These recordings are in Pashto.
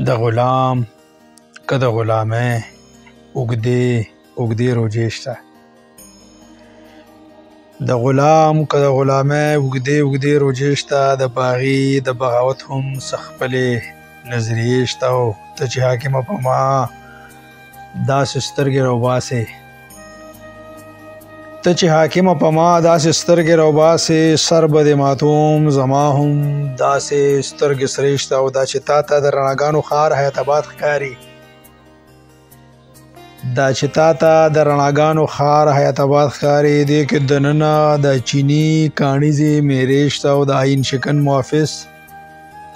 د غلام که د غلامۍ اوږدې روجې شته. د غلام که د غلامۍ اوږدې روجې شته، د باغي د بغاوت هم څه خپلې نظریې شته. او ته چې حاکمه په ما داسې سترګې راوباسې، سر به دې ماتوم، زما هم داسې سترګې سرې شته. او دا چې تا ته د رڼاګانو ښار حیات آباد ښکاري، دې کې دننه د چینی کاڼیزې میرې شته. او د آئین شکن محافظ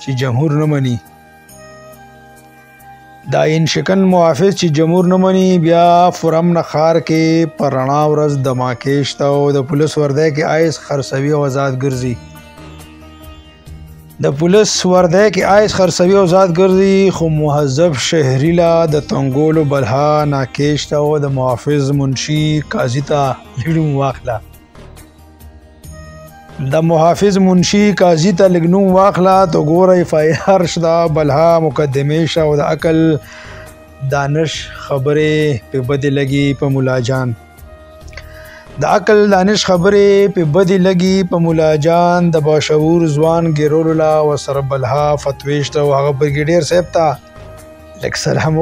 چې جمهور نه مني، بیا فرم نخار کې پر رڼا ورځ دماکې شته. او د پولیس وردی کې آیس خرڅوي او آزاد ګرځي، خو مهذب شهري لا د تنګولو بلها ناکې شته. او د محافظ منشي قاضي ته لږ نوم واخله، ته ګوره FIR شته، بلها مقدمې شته. او د عقل دانش خبرې په بدې لګي په مولا جان، د باشعور ځوان ګیرولو لا ورسره بلها فتوی شته. او هغه بریګیډیر صاحب ته لږ سلام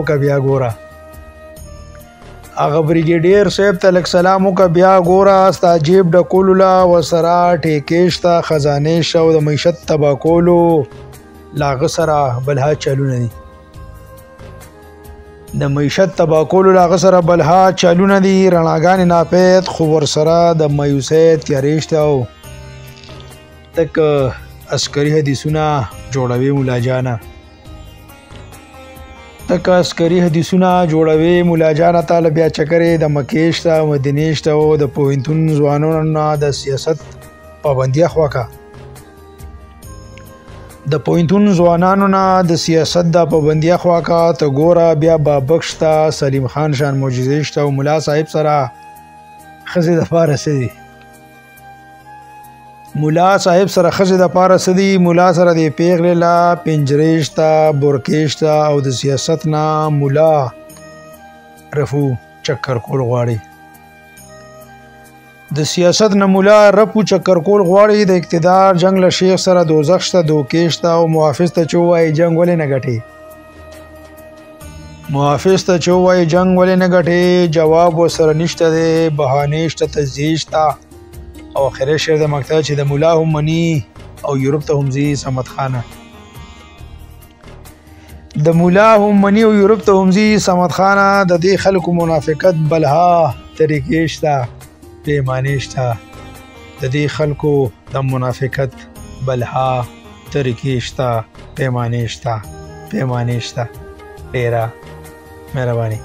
وکړه بیا ګوره، ستا جیب ډکولو لا ورسره ټیکې شته، خزانې شته. او د معیشت تباه کولو لا هغه سره بلها چالونه دي، رڼاګانې ناپید، خو ورسره د مایوسۍ تیارې شته. او تک عسکري حدیثونه جوړوي مولا جانه، تاله بیا چکرې د مکې شته، مدینې شته. او د پوهنتون ځوانانو نه د سیاست پابندي خواکه، ته ګوره بیا بابک شته، سلیم خان شان معجزې شته. او ملا صاحب سره ښځې د پاره څه دي، ملا سره د پیغلې لا پنجرې شته، بورکې شته. او د سیاست نه ملا رفو چکر کول غواړي، د اقتدار جنگ له شیخ سره دوزخ شته، دوکې شته. او محافظ ته چې ووایي جنگ ولې نه ګټې، جواب ورسره نشته دی، بهانې شته، تجزیې شته. او آخري شعر د مقطع چې د ملا هم مني او یورپ ته هم ځي صمد خانه، د دې خلکو منافقت بلها طریقې شته، پیمانې شته. ډیره مهرباني.